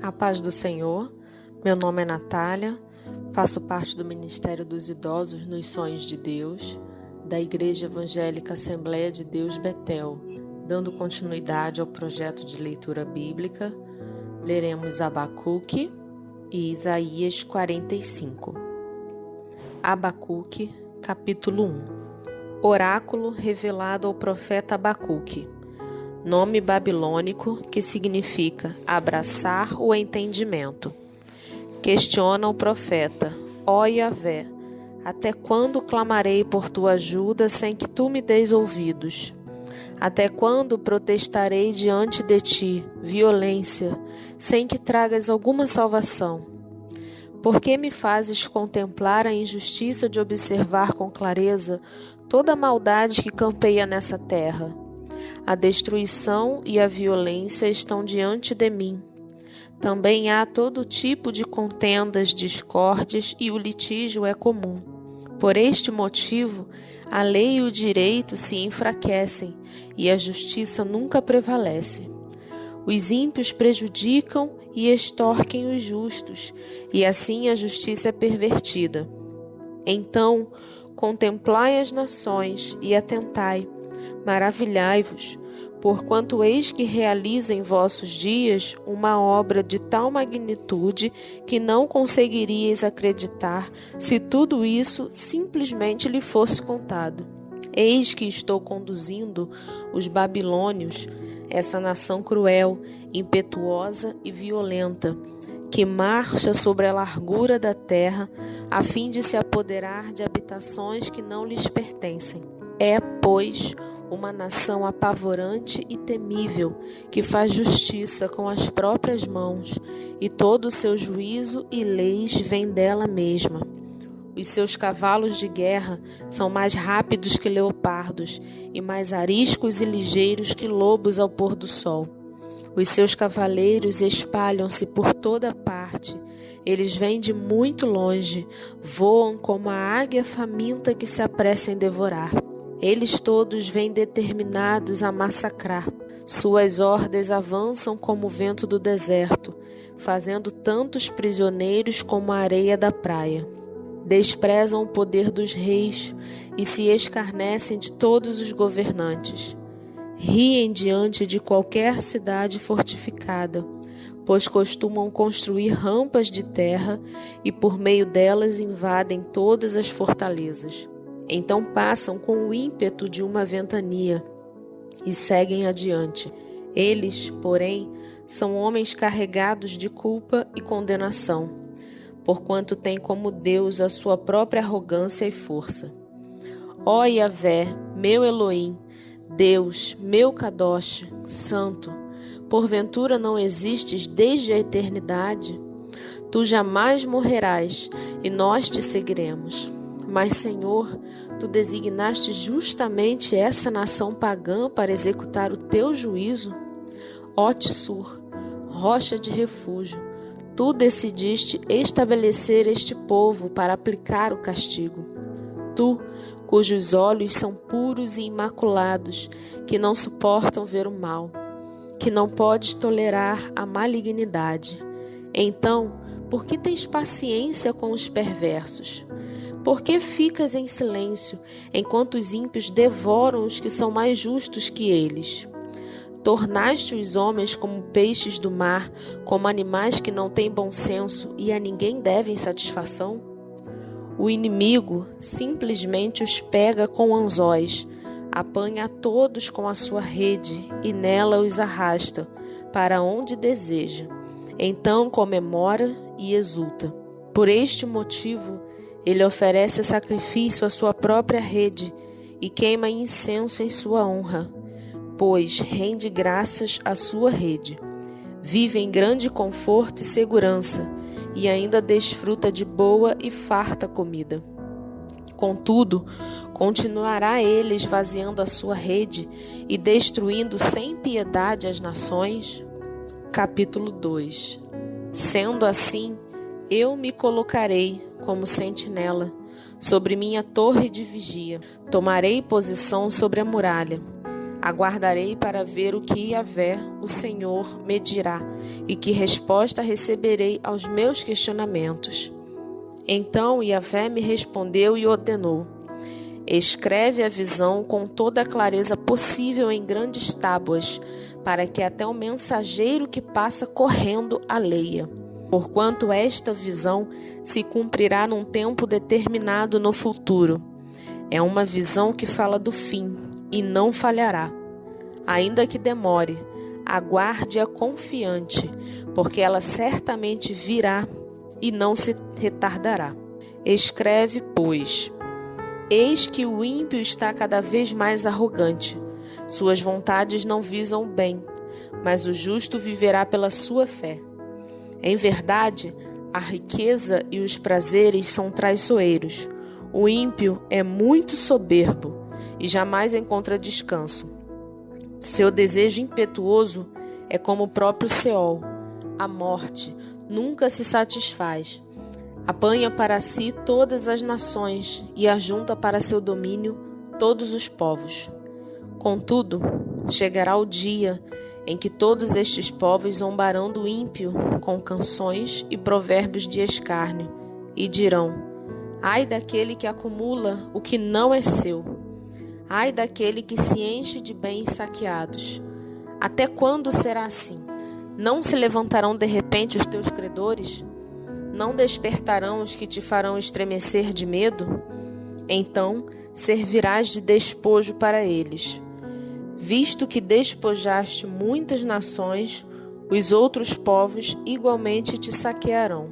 A paz do Senhor, meu nome é Natália, faço parte do Ministério dos Idosos nos Sonhos de Deus, da Igreja Evangélica Assembleia de Deus Betel. Dando continuidade ao projeto de leitura bíblica, leremos Abacuque e Isaías 45. Abacuque, capítulo 1. Oráculo revelado ao profeta Abacuque. Nome babilônico que significa abraçar o entendimento. Questiona o profeta: ó Yahvé, até quando clamarei por tua ajuda sem que tu me deis ouvidos? Até quando protestarei diante de ti violência, sem que tragas alguma salvação? Por que me fazes contemplar a injustiça de observar com clareza toda a maldade que campeia nessa terra? A destruição e a violência estão diante de mim. Também há todo tipo de contendas, discórdias e o litígio é comum. Por este motivo, a lei e o direito se enfraquecem e a justiça nunca prevalece. Os ímpios prejudicam e extorquem os justos, e assim a justiça é pervertida. Então, contemplai as nações e atentai, maravilhai-vos, porquanto eis que realizo em vossos dias uma obra de tal magnitude que não conseguiríeis acreditar se tudo isso simplesmente lhe fosse contado. Eis que estou conduzindo os babilônios, essa nação cruel, impetuosa e violenta, que marcha sobre a largura da terra, a fim de se apoderar de habitações que não lhes pertencem. É, pois, uma nação apavorante e temível, que faz justiça com as próprias mãos, e todo o seu juízo e leis vêm dela mesma. Os seus cavalos de guerra são mais rápidos que leopardos, e mais ariscos e ligeiros que lobos ao pôr do sol. Os seus cavaleiros espalham-se por toda parte, eles vêm de muito longe, voam como a águia faminta que se apressa em devorar. Eles todos vêm determinados a massacrar. Suas hordas avançam como o vento do deserto, fazendo tantos prisioneiros como a areia da praia. Desprezam o poder dos reis e se escarnecem de todos os governantes. Riem diante de qualquer cidade fortificada, pois costumam construir rampas de terra e por meio delas invadem todas as fortalezas. Então passam com o ímpeto de uma ventania e seguem adiante. Eles, porém, são homens carregados de culpa e condenação, porquanto têm como Deus a sua própria arrogância e força. Ó Yahvé, meu Elohim, Deus, meu Kadosh, Santo, porventura não existes desde a eternidade? Tu jamais morrerás e nós te seguiremos. Mas, Senhor, tu designaste justamente essa nação pagã para executar o teu juízo? Ó Tsur, rocha de refúgio, tu decidiste estabelecer este povo para aplicar o castigo. Tu, cujos olhos são puros e imaculados, que não suportam ver o mal, que não podes tolerar a malignidade. Então, por que tens paciência com os perversos? Por que ficas em silêncio, enquanto os ímpios devoram os que são mais justos que eles? Tornaste os homens como peixes do mar, como animais que não têm bom senso e a ninguém devem satisfação? O inimigo simplesmente os pega com anzóis, apanha a todos com a sua rede e nela os arrasta, para onde deseja. Então comemora e exulta. Por este motivo, ele oferece sacrifício à sua própria rede e queima incenso em sua honra, pois rende graças à sua rede. Vive em grande conforto e segurança e ainda desfruta de boa e farta comida. Contudo, continuará ele esvaziando a sua rede e destruindo sem piedade as nações? Capítulo 2. Sendo assim, eu me colocarei como sentinela sobre minha torre de vigia. Tomarei posição sobre a muralha. Aguardarei para ver o que Yahvé, o Senhor, me dirá, e que resposta receberei aos meus questionamentos. Então Yahvé me respondeu e ordenou: escreve a visão com toda a clareza possível em grandes tábuas, para que até o mensageiro que passa correndo a leia. Porquanto esta visão se cumprirá num tempo determinado no futuro. É uma visão que fala do fim, e não falhará. Ainda que demore, aguarde-a confiante, porque ela certamente virá e não se retardará. Escreve, pois: eis que o ímpio está cada vez mais arrogante. Suas vontades não visam o bem, mas o justo viverá pela sua fé. Em verdade, a riqueza e os prazeres são traiçoeiros. O ímpio é muito soberbo e jamais encontra descanso. Seu desejo impetuoso é como o próprio Seol. A morte nunca se satisfaz. Apanha para si todas as nações e ajunta para seu domínio todos os povos. Contudo, chegará o dia em que todos estes povos zombarão do ímpio com canções e provérbios de escárnio, e dirão: ai daquele que acumula o que não é seu, ai daquele que se enche de bens saqueados. Até quando será assim? Não se levantarão de repente os teus credores? Não despertarão os que te farão estremecer de medo? Então servirás de despojo para eles. Visto que despojaste muitas nações, os outros povos igualmente te saquearão,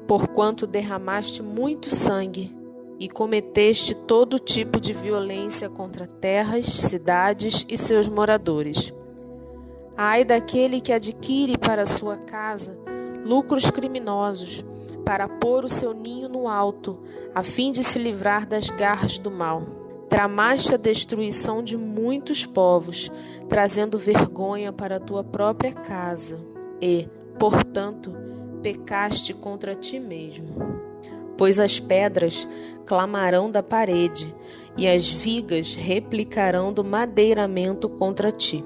porquanto derramaste muito sangue e cometeste todo tipo de violência contra terras, cidades e seus moradores. Ai daquele que adquire para sua casa lucros criminosos, para pôr o seu ninho no alto, a fim de se livrar das garras do mal. Tramaste a destruição de muitos povos, trazendo vergonha para a tua própria casa, e, portanto, pecaste contra ti mesmo. Pois as pedras clamarão da parede, e as vigas replicarão do madeiramento contra ti.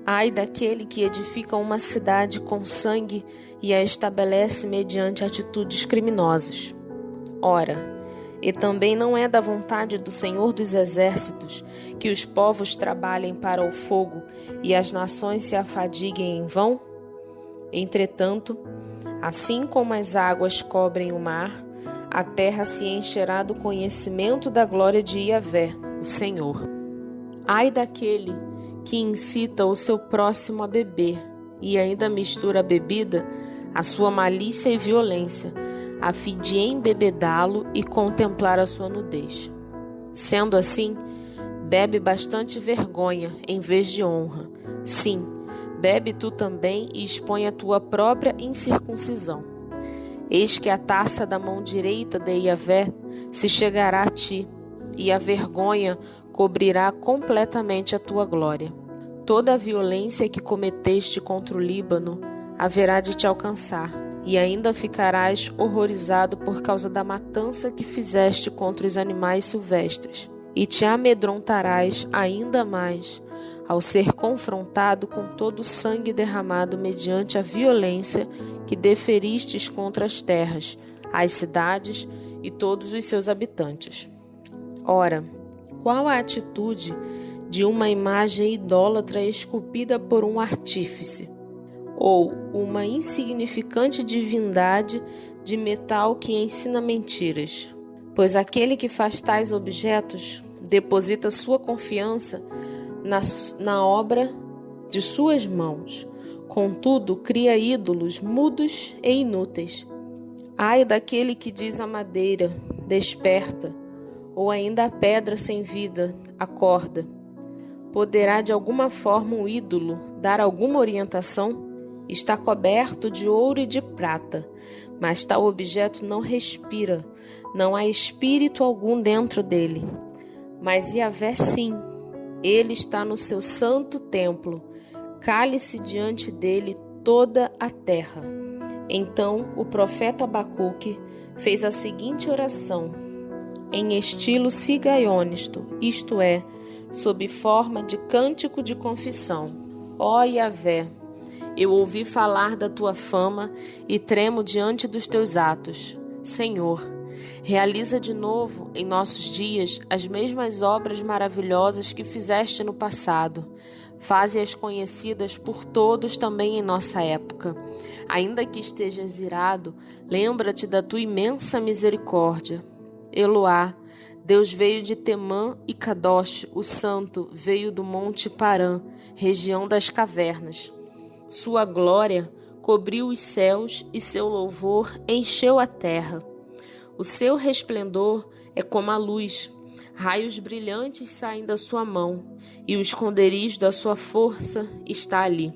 Ai daquele que edifica uma cidade com sangue e a estabelece mediante atitudes criminosas. Ora, e também não é da vontade do Senhor dos Exércitos que os povos trabalhem para o fogo e as nações se afadiguem em vão? Entretanto, assim como as águas cobrem o mar, a terra se encherá do conhecimento da glória de Yahvé, o Senhor. Ai daquele que incita o seu próximo a beber e ainda mistura a bebida a sua malícia e violência, a fim de embebedá-lo e contemplar a sua nudez. Sendo assim, bebe bastante vergonha em vez de honra. Sim, bebe tu também e expõe a tua própria incircuncisão. Eis que a taça da mão direita de Yahvé se chegará a ti, e a vergonha cobrirá completamente a tua glória. Toda a violência que cometeste contra o Líbano haverá de te alcançar, e ainda ficarás horrorizado por causa da matança que fizeste contra os animais silvestres, e te amedrontarás ainda mais ao ser confrontado com todo o sangue derramado mediante a violência que deferistes contra as terras, as cidades e todos os seus habitantes. Ora, qual a atitude de uma imagem idólatra esculpida por um artífice, ou uma insignificante divindade de metal que ensina mentiras? Pois aquele que faz tais objetos deposita sua confiança na obra de suas mãos. Contudo, cria ídolos mudos e inúteis. Ai daquele que diz à madeira: desperta, ou ainda à pedra sem vida: acorda. Poderá de alguma forma um ídolo dar alguma orientação? Está coberto de ouro e de prata, mas tal objeto não respira, não há espírito algum dentro dele. Mas Yahvé sim, ele está no seu santo templo, cale-se diante dele toda a terra. Então o profeta Abacuque fez a seguinte oração, em estilo sigaiônisto, isto é, sob forma de cântico de confissão. Ó Yahvé, eu ouvi falar da tua fama e tremo diante dos teus atos. Senhor, realiza de novo em nossos dias as mesmas obras maravilhosas que fizeste no passado. Faze-as conhecidas por todos também em nossa época. Ainda que estejas irado, lembra-te da tua imensa misericórdia. Eloá, Deus veio de Temã e Kadosh, o Santo veio do monte Parã, região das cavernas. Sua glória cobriu os céus e seu louvor encheu a terra. O seu resplendor é como a luz, raios brilhantes saem da sua mão, e o esconderijo da sua força está ali.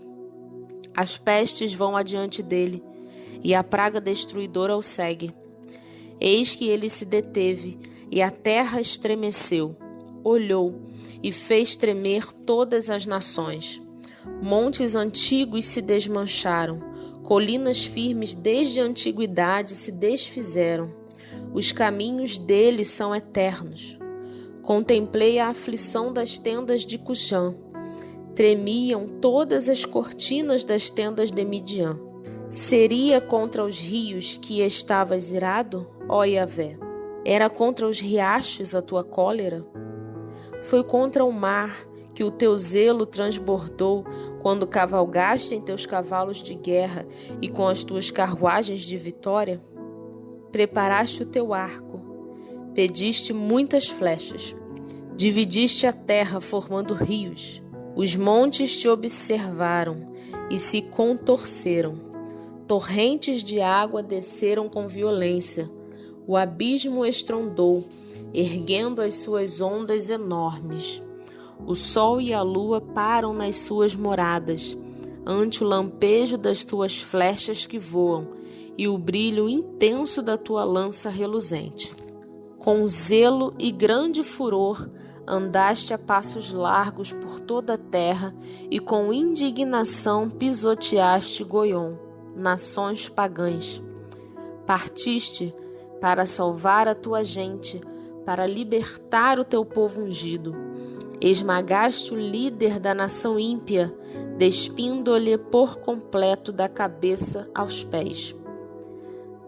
As pestes vão adiante dele, e a praga destruidora o segue. Eis que ele se deteve, e a terra estremeceu, olhou, e fez tremer todas as nações. Montes antigos se desmancharam, colinas firmes desde a antiguidade se desfizeram. Os caminhos dele são eternos. Contemplei a aflição das tendas de Cuxã. Tremiam todas as cortinas das tendas de Midian. Seria contra os rios que estavas irado, ó Yahvé? Era contra os riachos a tua cólera? Foi contra o mar que o teu zelo transbordou quando cavalgaste em teus cavalos de guerra e com as tuas carruagens de vitória? Preparaste o teu arco, pediste muitas flechas, dividiste a terra formando rios. Os montes te observaram e se contorceram. Torrentes de água desceram com violência. O abismo estrondou, erguendo as suas ondas enormes. O sol e a lua param nas suas moradas, ante o lampejo das tuas flechas que voam e o brilho intenso da tua lança reluzente. Com zelo e grande furor, andaste a passos largos por toda a terra e com indignação pisoteaste Goiom, nações pagãs. Partiste para salvar a tua gente, para libertar o teu povo ungido. Esmagaste o líder da nação ímpia, despindo-lhe por completo da cabeça aos pés.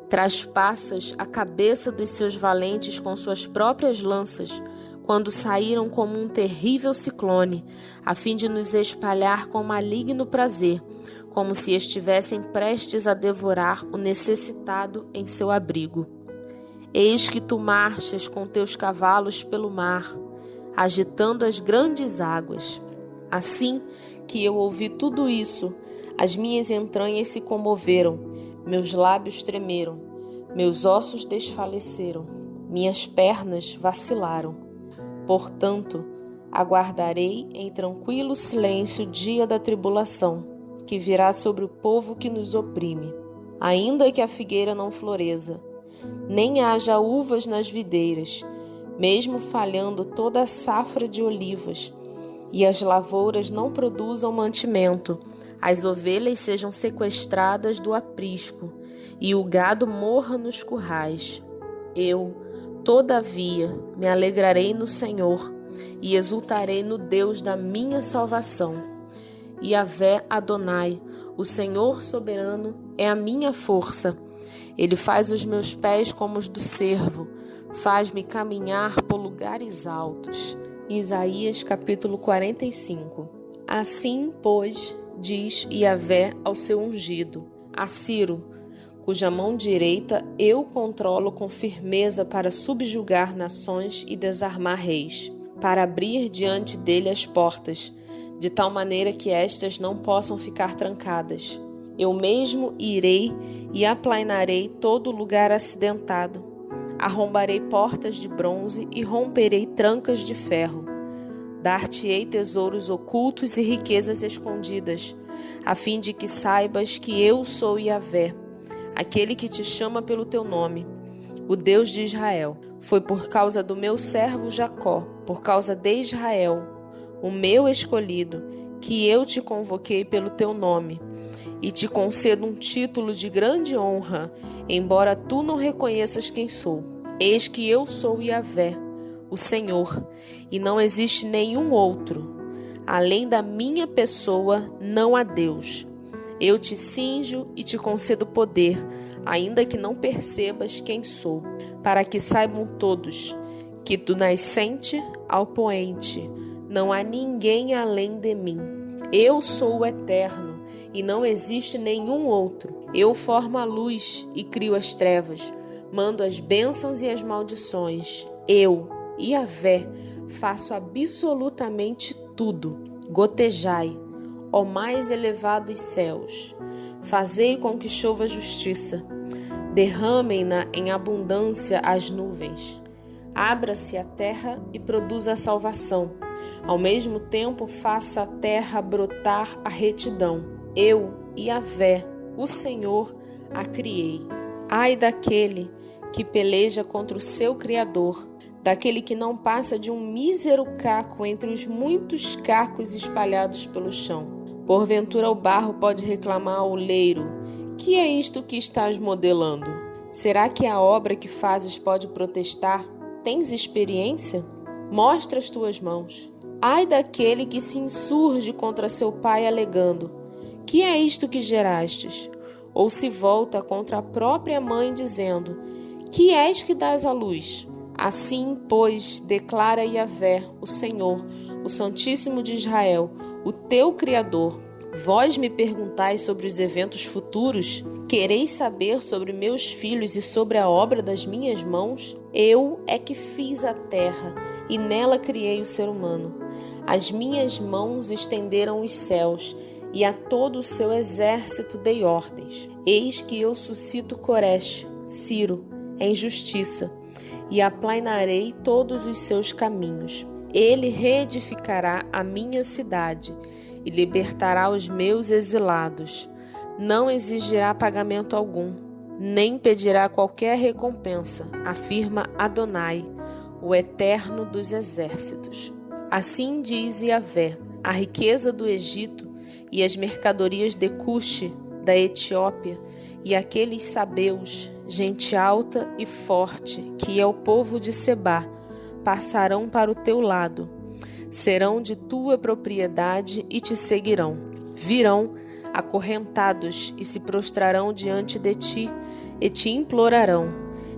Traspassas a cabeça dos seus valentes com suas próprias lanças, quando saíram como um terrível ciclone, a fim de nos espalhar com maligno prazer, como se estivessem prestes a devorar o necessitado em seu abrigo. Eis que tu marchas com teus cavalos pelo mar, agitando as grandes águas. Assim que eu ouvi tudo isso, as minhas entranhas se comoveram, meus lábios tremeram, meus ossos desfaleceram, minhas pernas vacilaram. Portanto, aguardarei em tranquilo silêncio o dia da tribulação, que virá sobre o povo que nos oprime. Ainda que a figueira não floresça, nem haja uvas nas videiras, mesmo falhando toda a safra de olivas, e as lavouras não produzam mantimento, as ovelhas sejam sequestradas do aprisco, e o gado morra nos currais. Eu, todavia, me alegrarei no Senhor, e exultarei no Deus da minha salvação. Yahvé Adonai, o Senhor soberano, é a minha força. Ele faz os meus pés como os do cervo, faz-me caminhar por lugares altos. Isaías capítulo 45. Assim, pois, diz Yahvé ao seu ungido, a Ciro, cuja mão direita eu controlo com firmeza para subjugar nações e desarmar reis, para abrir diante dele as portas, de tal maneira que estas não possam ficar trancadas. Eu mesmo irei e aplainarei todo lugar acidentado. Arrombarei portas de bronze e romperei trancas de ferro. Dar-te-ei tesouros ocultos e riquezas escondidas, a fim de que saibas que eu sou Yahvé, aquele que te chama pelo teu nome, o Deus de Israel. Foi por causa do meu servo Jacó, por causa de Israel, o meu escolhido, que eu te convoquei pelo teu nome, e te concedo um título de grande honra, embora tu não reconheças quem sou. Eis que eu sou Yahvé, o Senhor, e não existe nenhum outro. Além da minha pessoa, não há Deus. Eu te cinjo e te concedo poder, ainda que não percebas quem sou, para que saibam todos que do nascente ao poente não há ninguém além de mim. Eu sou o Eterno, e não existe nenhum outro. Eu formo a luz e crio as trevas, mando as bênçãos e as maldições. Eu, Yahvé, faço absolutamente tudo. Gotejai, ó mais elevados céus, fazei com que chova justiça, derramem-na em abundância as nuvens. Abra-se a terra e produza a salvação, ao mesmo tempo faça a terra brotar a retidão. Eu, Yahvé, o Senhor, a criei. Ai daquele que peleja contra o seu Criador, daquele que não passa de um mísero caco entre os muitos cacos espalhados pelo chão. Porventura o barro pode reclamar ao oleiro: que é isto que estás modelando? Será que a obra que fazes pode protestar? Tens experiência? Mostra as tuas mãos. Ai daquele que se insurge contra seu pai alegando: que é isto que gerastes? Ou se volta contra a própria mãe dizendo: que és que dás à luz? Assim, pois, declara Yahvé, o Senhor, o Santíssimo de Israel, o teu Criador. Vós me perguntais sobre os eventos futuros? Quereis saber sobre meus filhos e sobre a obra das minhas mãos? Eu é que fiz a terra, e nela criei o ser humano. As minhas mãos estenderam os céus, e a todo o seu exército dei ordens. Eis que eu suscito Coresh, Ciro, em justiça, e aplainarei todos os seus caminhos. Ele reedificará a minha cidade e libertará os meus exilados. Não exigirá pagamento algum, nem pedirá qualquer recompensa, afirma Adonai, o Eterno dos Exércitos. Assim diz Yahvé: a riqueza do Egito e as mercadorias de Cuxi, da Etiópia, e aqueles sabeus, gente alta e forte, que é o povo de Sebá, passarão para o teu lado. Serão de tua propriedade e te seguirão. Virão acorrentados e se prostrarão diante de ti e te implorarão: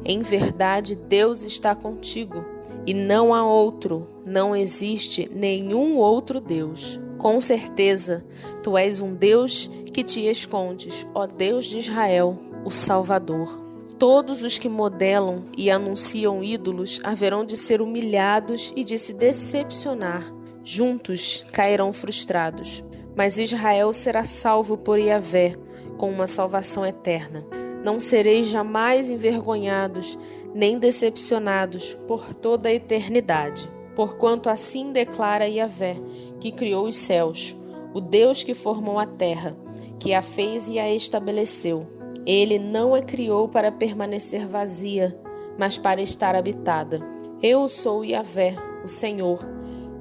em verdade, Deus está contigo, e não há outro, não existe nenhum outro Deus. Com certeza, tu és um Deus que te escondes, ó Deus de Israel, o Salvador. Todos os que modelam e anunciam ídolos haverão de ser humilhados e de se decepcionar. Juntos cairão frustrados. Mas Israel será salvo por Yahvé, com uma salvação eterna. Não sereis jamais envergonhados, nem decepcionados por toda a eternidade. Porquanto assim declara Yahvé, que criou os céus, o Deus que formou a terra, que a fez e a estabeleceu. Ele não a criou para permanecer vazia, mas para estar habitada. Eu sou Yahvé, o Senhor,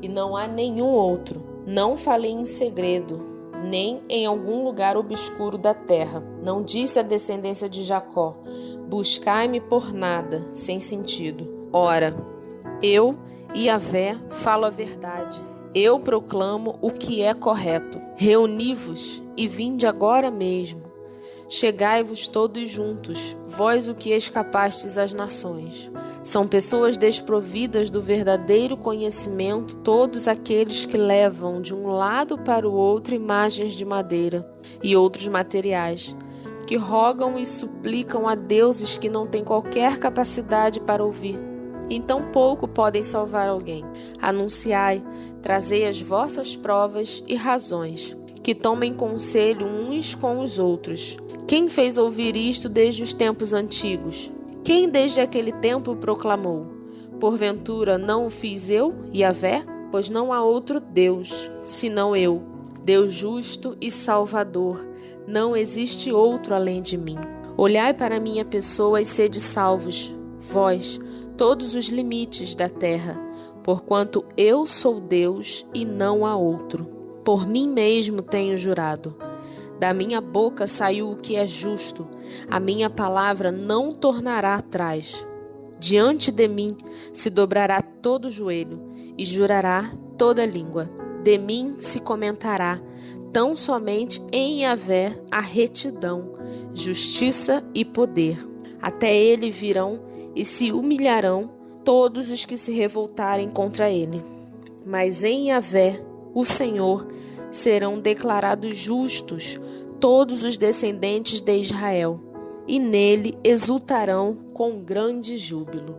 e não há nenhum outro. Não falei em segredo, nem em algum lugar obscuro da terra. Não disse à descendência de Jacó: buscai-me por nada, sem sentido. Ora, eu, Yahvé, falo a verdade. Eu proclamo o que é correto. Reuni-vos e vinde agora mesmo. Chegai-vos todos juntos, vós o que escapastes às nações. São pessoas desprovidas do verdadeiro conhecimento todos aqueles que levam de um lado para o outro imagens de madeira e outros materiais, que rogam e suplicam a deuses que não têm qualquer capacidade para ouvir. Então pouco podem salvar alguém. Anunciai, trazei as vossas provas e razões, que tomem conselho uns com os outros. Quem fez ouvir isto desde os tempos antigos? Quem desde aquele tempo proclamou? Porventura não o fiz eu, Yahvé? Pois não há outro Deus, senão eu, Deus justo e salvador. Não existe outro além de mim. Olhai para minha pessoa e sede salvos, vós, todos os limites da terra, porquanto eu sou Deus e não há outro. Por mim mesmo tenho jurado. Da minha boca saiu o que é justo, a minha palavra não tornará atrás. Diante de mim se dobrará todo joelho e jurará toda língua. De mim se comentará tão somente em Yahvé a retidão, justiça e poder. Até ele virão e se humilharão todos os que se revoltarem contra ele. Mas em Yahvé, o Senhor, serão declarados justos todos os descendentes de Israel, e nele exultarão com grande júbilo.